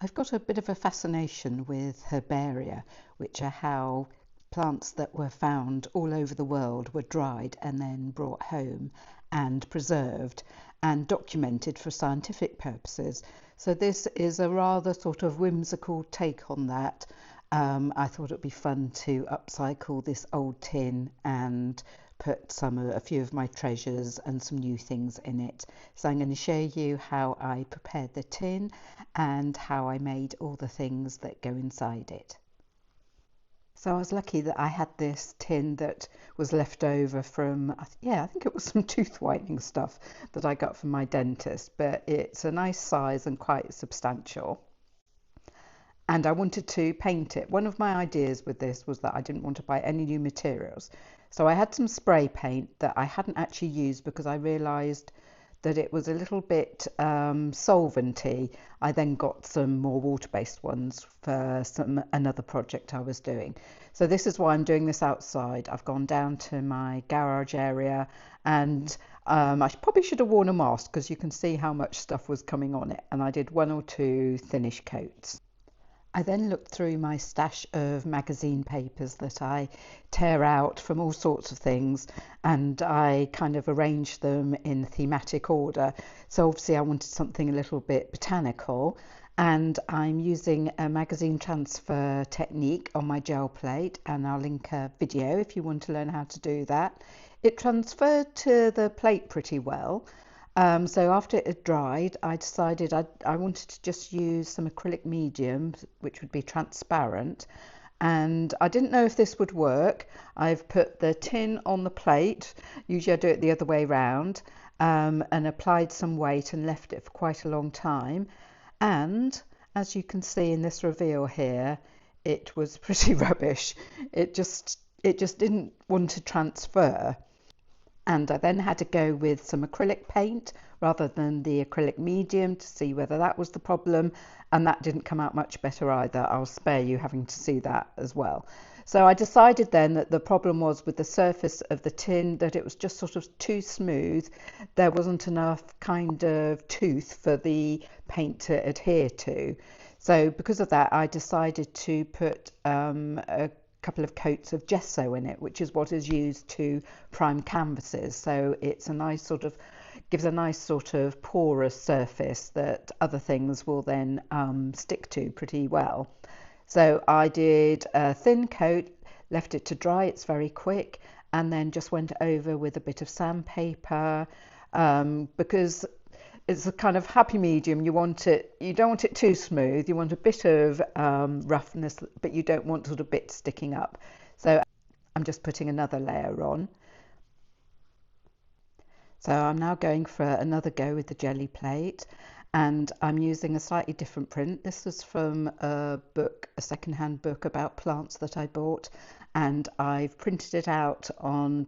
I've got a bit of a fascination with herbaria, which are how plants that were found all over the world were dried and then brought home and preserved and documented for scientific purposes. So this is a rather sort of whimsical take on that. I thought it'd be fun to upcycle this old tin and put a few of my treasures and some new things in it. So I'm going to show you how I prepared the tin and how I made all the things that go inside it. So I was lucky that I had this tin that was left over from, I think it was some tooth whitening stuff that I got from my dentist, but it's a nice size and quite substantial. And I wanted to paint it. One of my ideas with this was that I didn't want to buy any new materials. So I had some spray paint that I hadn't actually used because I realised that it was a little bit solventy. I then got some more water-based ones for another project I was doing. So this is why I'm doing this outside. I've gone down to my garage area and I probably should have worn a mask because you can see how much stuff was coming on it. And I did one or two thinnish coats. I then looked through my stash of magazine papers that I tear out from all sorts of things, and I kind of arranged them in thematic order. So obviously I wanted something a little bit botanical, and I'm using a magazine transfer technique on my gel plate, and I'll link a video if you want to learn how to do that. It transferred to the plate pretty well. So after it had dried, I decided I wanted to just use some acrylic medium, which would be transparent. And I didn't know if this would work. I've put the tin on the plate. Usually I do it the other way round, and applied some weight and left it for quite a long time. And as you can see in this reveal here, it was pretty rubbish. It just didn't want to transfer. And I then had to go with some acrylic paint rather than the acrylic medium to see whether that was the problem, and that didn't come out much better either. I'll spare you having to see that as well. So I decided then that the problem was with the surface of the tin, that it was just sort of too smooth. There wasn't enough kind of tooth for the paint to adhere to. So because of that, I decided to put a couple of coats of gesso in it, which is what is used to prime canvases. So it's a nice sort of gives a nice sort of porous surface that other things will then stick to pretty well. So I did a thin coat, left it to dry, it's very quick, and then just went over with a bit of sandpaper, because it's a kind of happy medium. You don't want it too smooth. You want a bit of roughness, but you don't want sort of bits sticking up. So I'm just putting another layer on. So I'm now going for another go with the jelly plate, and I'm using a slightly different print. This is from a book, a second-hand book about plants that I bought, and I've printed it out on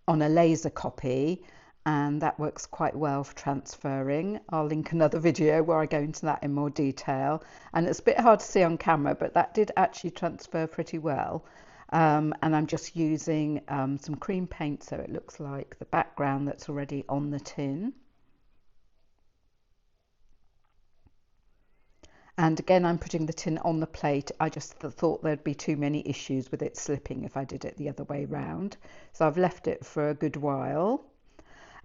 a laser copy, and that works quite well for transferring. I'll link another video where I go into that in more detail, and it's a bit hard to see on camera, but that did actually transfer pretty well. And I'm just using some cream paint so it looks like the background that's already on the tin. And again, I'm putting the tin on the plate. I just thought there'd be too many issues with it slipping if I did it the other way round. So I've left it for a good while.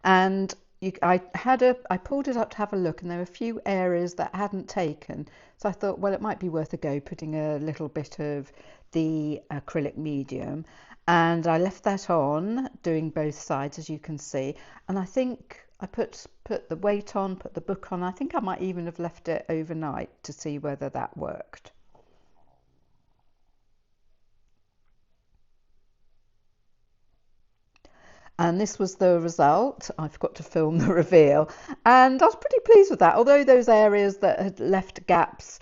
And I pulled it up to have a look, and there were a few areas that hadn't taken. So I thought, well, it might be worth a go putting a little bit of the acrylic medium. And I left that on, doing both sides, as you can see. And I think I put the weight on, put the book on. I think I might even have left it overnight to see whether that worked. And this was the result. I forgot to film the reveal, and I was pretty pleased with that. Although those areas that had left gaps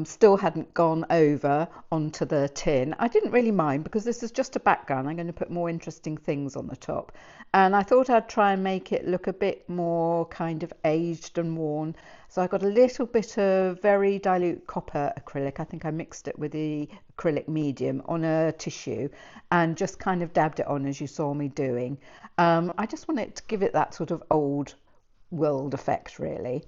still hadn't gone over onto the tin, I didn't really mind because this is just a background. I'm going to put more interesting things on the top, and I thought I'd try and make it look a bit more kind of aged and worn. So I got a little bit of very dilute copper acrylic. I think I mixed it with the acrylic medium on a tissue and just kind of dabbed it on as you saw me doing. I just wanted to give it that sort of old world effect, really.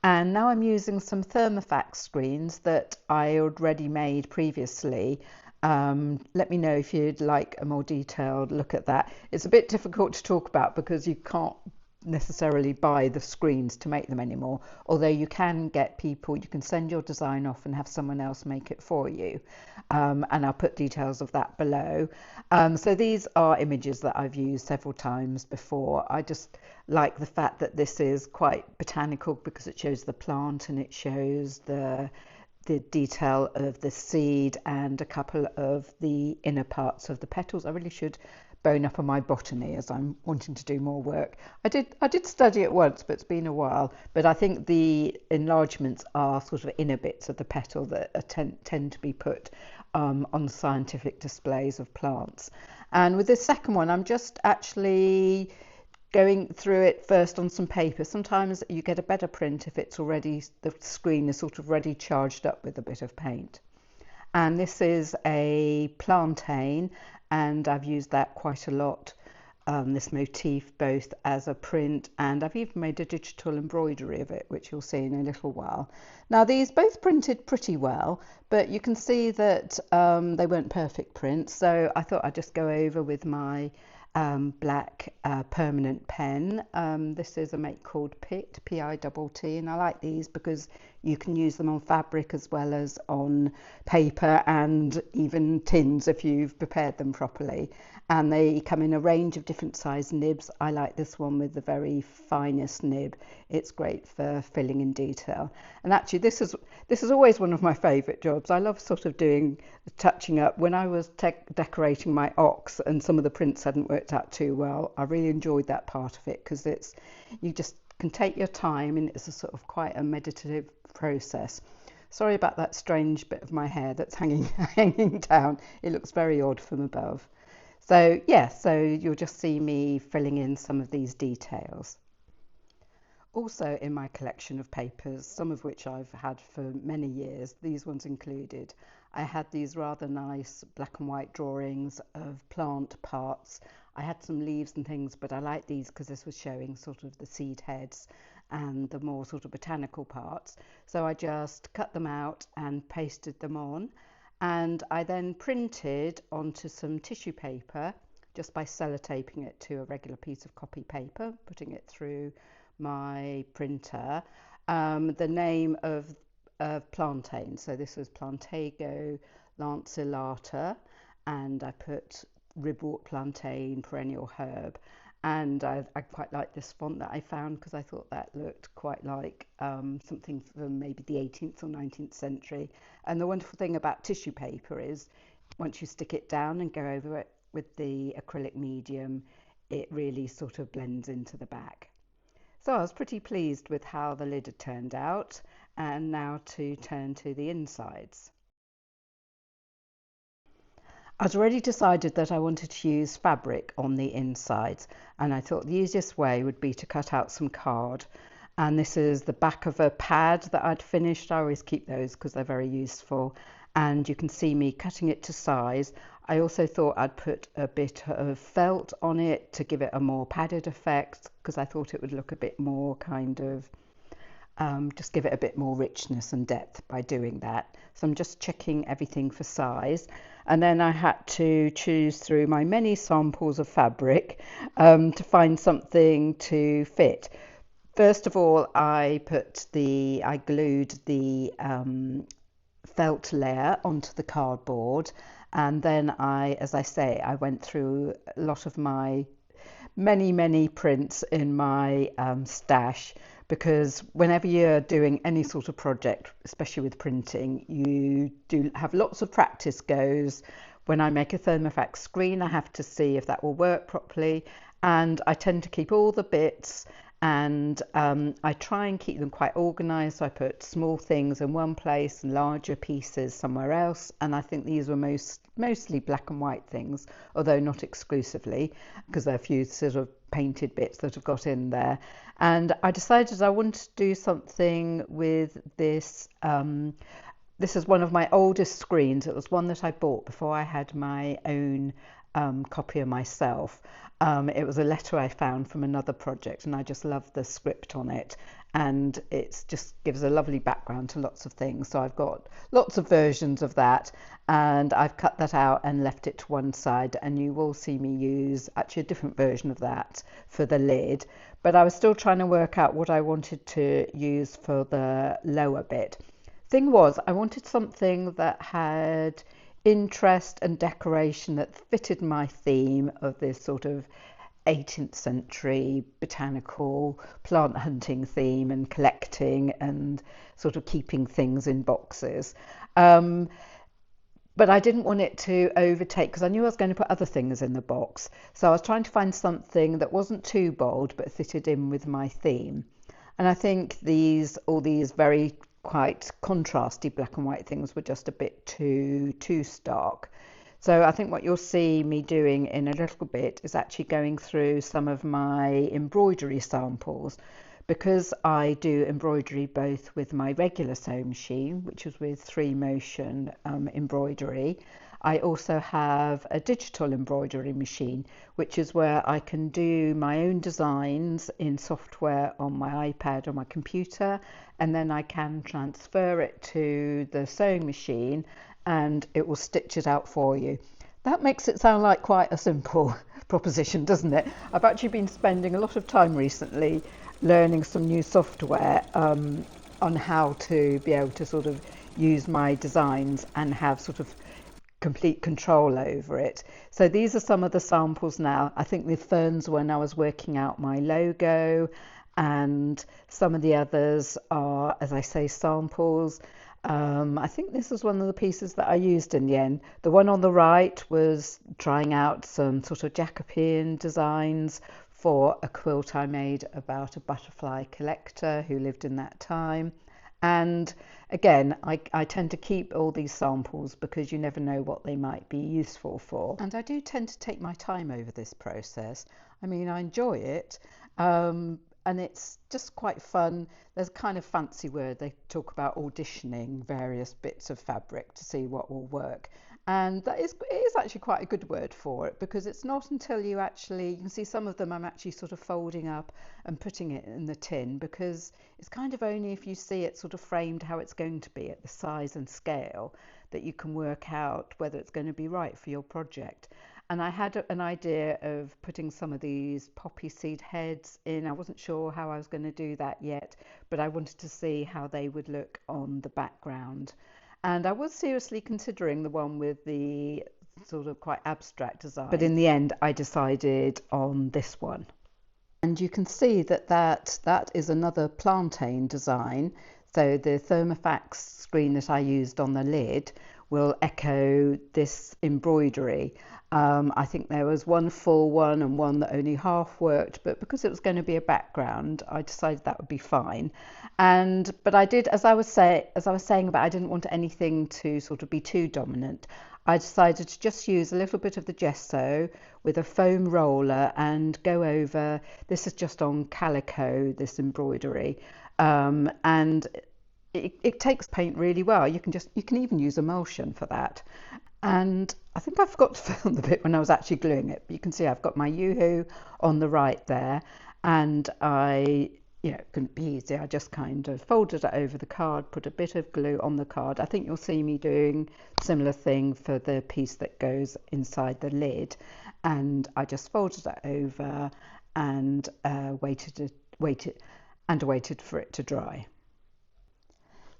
And now I'm using some Thermofax screens that I already made previously. Let me know if you'd like a more detailed look at that. It's a bit difficult to talk about because you can't necessarily buy the screens to make them anymore, although you can get people, you can send your design off and have someone else make it for you. And I'll put details of that below. So these are images that I've used several times before. I just like the fact that this is quite botanical because it shows the plant and it shows the detail of the seed and a couple of the inner parts of the petals. I really should bone up on my botany as I'm wanting to do more work. I did study it once, but it's been a while. But I think the enlargements are sort of inner bits of the petal that tend to be put on scientific displays of plants. And with this second one, I'm just actually going through it first on some paper. Sometimes you get a better print if it's already, the screen is sort of ready charged up with a bit of paint. And this is a plantain, and I've used that quite a lot, this motif, both as a print, and I've even made a digital embroidery of it, which you'll see in a little while. Now these both printed pretty well, but you can see that they weren't perfect prints, so I thought I'd just go over with my black permanent pen. This is a make called Pitt, P-I-T-T, and I like these because you can use them on fabric as well as on paper and even tins if you've prepared them properly. And they come in a range of different size nibs. I like this one with the very finest nib. It's great for filling in detail. And actually this is always one of my favourite jobs. I love sort of doing touching up. When I was decorating my ox and some of the prints hadn't worked out too well, I really enjoyed that part of it because it's, you just can take your time and it's a sort of quite a meditative process. Sorry about that strange bit of my hair that's hanging down. It looks very odd from above. So yeah, so you'll just see me filling in some of these details. Also in my collection of papers, some of which I've had for many years, these ones included, I had these rather nice black and white drawings of plant parts. I had some leaves and things, but I like these because this was showing sort of the seed heads and the more sort of botanical parts. So I just cut them out and pasted them on. And I then printed onto some tissue paper just by sellotaping it to a regular piece of copy paper, putting it through my printer, the name of plantain. So this was Plantago lanceolata, and I put ribwort plantain, perennial herb. And I quite like this font that I found because I thought that looked quite like something from maybe the 18th or 19th century. And the wonderful thing about tissue paper is once you stick it down and go over it with the acrylic medium, it really sort of blends into the back. So I was pretty pleased with how the lid had turned out, and now to turn to the insides. I'd already decided that I wanted to use fabric on the insides, and I thought the easiest way would be to cut out some card. And this is the back of a pad that I'd finished. I always keep those because they're very useful. And you can see me cutting it to size. I also thought I'd put a bit of felt on it to give it a more padded effect because I thought it would look a bit more kind of just give it a bit more richness and depth by doing that. So I'm just checking everything for size, and then I had to choose through my many samples of fabric to find something to fit. First of all, I glued the felt layer onto the cardboard, and then as I say, I went through a lot of my many prints in my stash, because whenever you're doing any sort of project, especially with printing, you do have lots of practice goes. When I make a Thermofax screen, I have to see if that will work properly, and I tend to keep all the bits, and I try and keep them quite organized. So I put small things in one place and larger pieces somewhere else, and I think these were mostly black and white things, although not exclusively, because there are a few sort of painted bits that have got in there. And I decided I wanted to do something with this. This is one of my oldest screens. It was one that I bought before I had my own copier myself. It was a letter I found from another project, and I just loved the script on it. and it just gives a lovely background to lots of things. So I've got lots of versions of that, and I've cut that out and left it to one side, and you will see me use actually a different version of that for the lid. But I was still trying to work out what I wanted to use for the lower bit. Thing was, I wanted something that had interest and decoration that fitted my theme of this sort of 18th century botanical plant hunting theme and collecting and sort of keeping things in boxes. Um, but I didn't want it to overtake, because I knew I was going to put other things in the box. So I was trying to find something that wasn't too bold but fitted in with my theme. And I think all these very quite contrasty black and white things were just a bit too stark. So I think what you'll see me doing in a little bit is actually going through some of my embroidery samples, because I do embroidery both with my regular sewing machine, which is with 3 motion embroidery. I also have a digital embroidery machine, which is where I can do my own designs in software on my iPad or my computer, and then I can transfer it to the sewing machine and it will stitch it out for you. That makes it sound like quite a simple proposition, doesn't it? I've actually been spending a lot of time recently learning some new software on how to be able to sort of use my designs and have sort of complete control over it. So these are some of the samples now. I think the ferns when I was working out my logo, and some of the others are, as I say, samples. I think this was one of the pieces that I used in the end. The one on the right was trying out some sort of Jacobean designs for a quilt I made about a butterfly collector who lived in that time. And again, I tend to keep all these samples because you never know what they might be useful for. And I do tend to take my time over this process. I mean, I enjoy it. And it's just quite fun. There's a kind of fancy word. They talk about auditioning various bits of fabric to see what will work. And it is actually quite a good word for it, because it's not until you can see some of them I'm actually sort of folding up and putting it in the tin, because it's kind of only if you see it sort of framed how it's going to be at the size and scale that you can work out whether it's going to be right for your project. And I had an idea of putting some of these poppy seed heads in. I wasn't sure how I was going to do that yet, but I wanted to see how they would look on the background. And I was seriously considering the one with the sort of quite abstract design, but in the end I decided on this one. And you can see that is another plantain design. So the Thermofax screen that I used on the lid will echo this embroidery. I think there was one full one and one that only half worked, but because it was going to be a background, I decided that would be fine. But I did, as I was saying about, I didn't want anything to sort of be too dominant. I decided to just use a little bit of the gesso with a foam roller and go over. This is just on calico, this embroidery, and it takes paint really well. You can even use emulsion for that. And I think I forgot to film the bit when I was actually gluing it. But you can see I've got my yoo-hoo on the right there, and it couldn't be easy. I just kind of folded it over the card, put a bit of glue on the card. I think you'll see me doing a similar thing for the piece that goes inside the lid. And I just folded it over and waited for it to dry.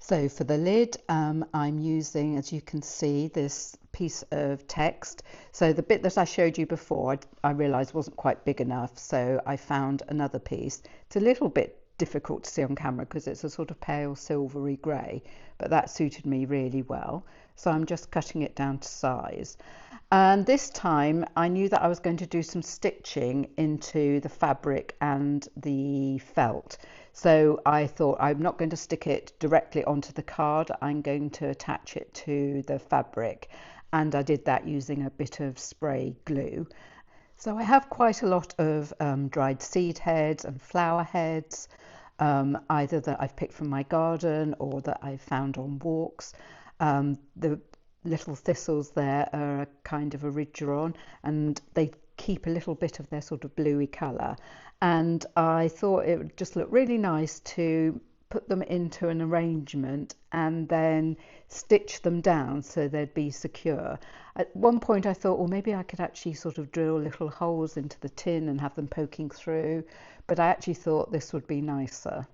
So for the lid, I'm using, as you can see, this piece of text. So the bit that I showed you before, I realised wasn't quite big enough, so I found another piece. It's a little bit difficult to see on camera because it's a sort of pale silvery grey, but that suited me really well. So I'm just cutting it down to size. And this time I knew that I was going to do some stitching into the fabric and the felt. So I thought I'm not going to stick it directly onto the card, I'm going to attach it to the fabric. And I did that using a bit of spray glue. So I have quite a lot of dried seed heads and flower heads, either that I've picked from my garden or that I've found on walks. The little thistles there are a kind of a ridgeron, and they keep a little bit of their sort of bluey colour, and I thought it would just look really nice to put them into an arrangement and then stitch them down so they'd be secure. At one point I thought, well, maybe I could actually sort of drill little holes into the tin and have them poking through, but I actually thought this would be nicer.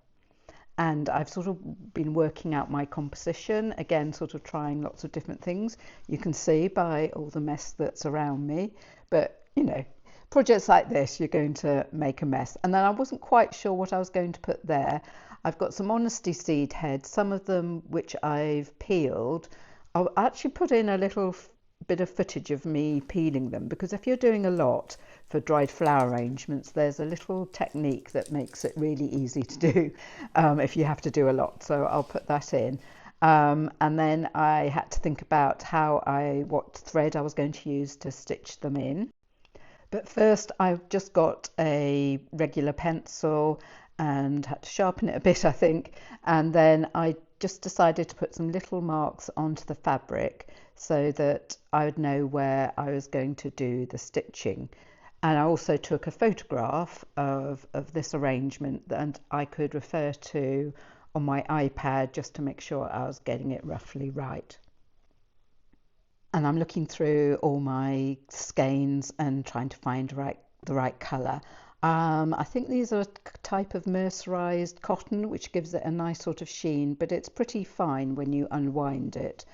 And I've sort of been working out my composition, again sort of trying lots of different things. You can see by all the mess that's around me, but you know, projects like this you're going to make a mess. And then I wasn't quite sure what I was going to put there. I've got some honesty seed heads, some of them which I've peeled. I'll actually put in a little bit of footage of me peeling them, because if you're doing a lot for dried flower arrangements, there's a little technique that makes it really easy to do if you have to do a lot. So I'll put that in. And then I had to think about what thread I was going to use to stitch them in. But first I've just got a regular pencil and had to sharpen it a bit, I think, and then I just decided to put some little marks onto the fabric so that I would know where I was going to do the stitching. And I also took a photograph of this arrangement that I could refer to on my iPad just to make sure I was getting it roughly right. And I'm looking through all my skeins and trying to find the right colour. I think these are a type of mercerized cotton which gives it a nice sort of sheen, but it's pretty fine when you unwind it,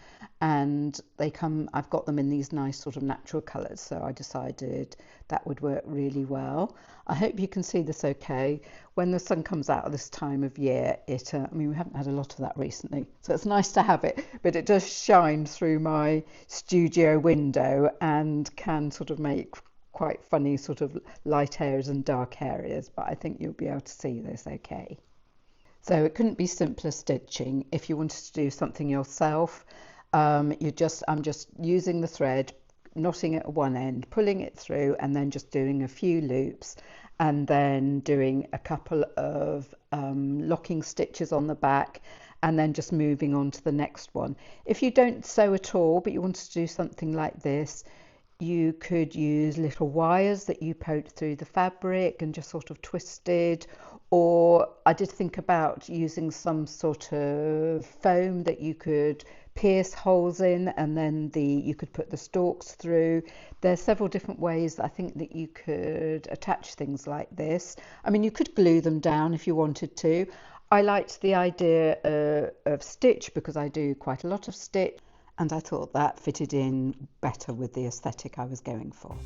and I've got them in these nice sort of natural colours, so I decided that would work really well. I hope you can see this okay. When the sun comes out at this time of year, I mean, we haven't had a lot of that recently, so it's nice to have it, but it does shine through my studio window and can sort of make quite funny sort of light areas and dark areas, but I think you'll be able to see this okay. So it couldn't be simpler stitching. If you wanted to do something yourself, I'm just using the thread, knotting it at one end, pulling it through, and then just doing a few loops, and then doing a couple of locking stitches on the back, and then just moving on to the next one. If you don't sew at all, but you wanted to do something like this, you could use little wires that you poked through the fabric and just sort of twisted, or I did think about using some sort of foam that you could pierce holes in, and then you could put the stalks through. There's several different ways that I think that you could attach things like this. I mean, you could glue them down if you wanted to. I liked the idea of stitch because I do quite a lot of stitch, and I thought that fitted in better with the aesthetic I was going for.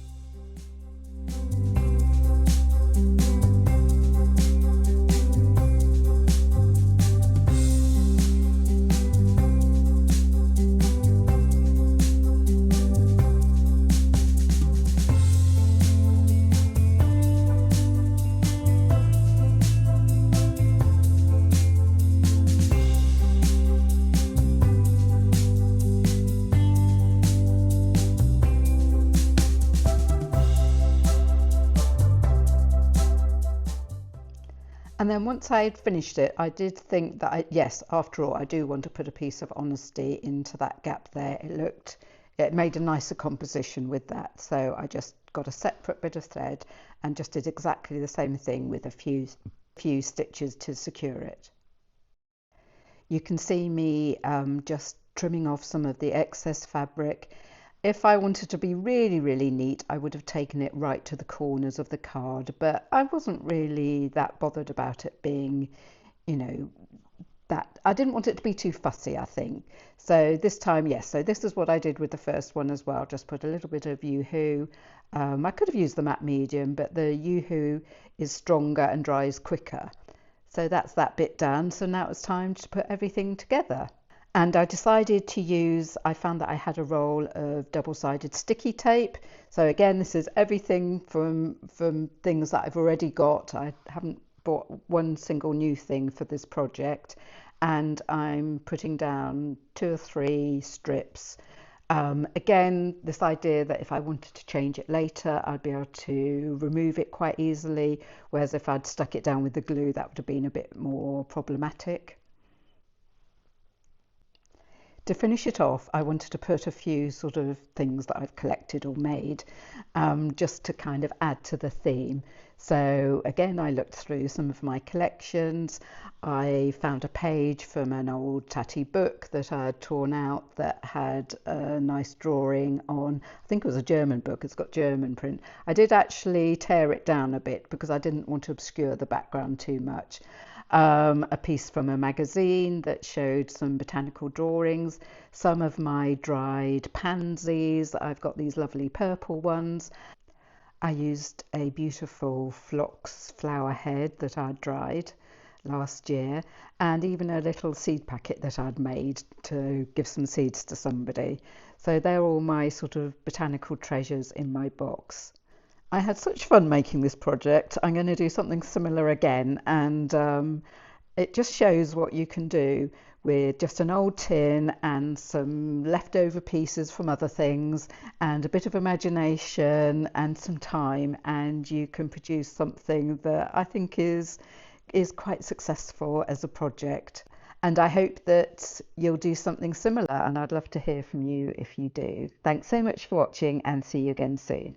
And then once I had finished it, I did think that, yes, after all, I do want to put a piece of honesty into that gap there. It made a nicer composition with that. So I just got a separate bit of thread and just did exactly the same thing with a few stitches to secure it. You can see me just trimming off some of the excess fabric. If I wanted to be really, really neat, I would have taken it right to the corners of the card, but I wasn't really that bothered about it being, that I didn't want it to be too fussy, I think. So this time, yes, so this is what I did with the first one as well. Just put a little bit of Yoo-hoo. I could have used the matte medium, but the Yoo-hoo is stronger and dries quicker. So that's that bit done. So now it's time to put everything together. And I decided to I found that I had a roll of double-sided sticky tape. So again, this is everything from things that I've already got. I haven't bought one single new thing for this project. And I'm putting down 2 or 3 strips. Again, this idea that if I wanted to change it later, I'd be able to remove it quite easily. Whereas if I'd stuck it down with the glue, that would have been a bit more problematic. To finish it off, I wanted to put a few sort of things that I've collected or made, just to kind of add to the theme. So again, I looked through some of my collections. I found a page from an old tatty book that I had torn out that had a nice drawing on, I think it was a German book, it's got German print. I did actually tear it down a bit because I didn't want to obscure the background too much. A piece from a magazine that showed some botanical drawings, some of my dried pansies. I've got these lovely purple ones. I used a beautiful phlox flower head that I'd dried last year, and even a little seed packet that I'd made to give some seeds to somebody. So they're all my sort of botanical treasures in my box. I had such fun making this project. I'm going to do something similar again, and it just shows what you can do with just an old tin and some leftover pieces from other things and a bit of imagination and some time, and you can produce something that I think is quite successful as a project. And I hope that you'll do something similar, and I'd love to hear from you if you do. Thanks so much for watching, and see you again soon.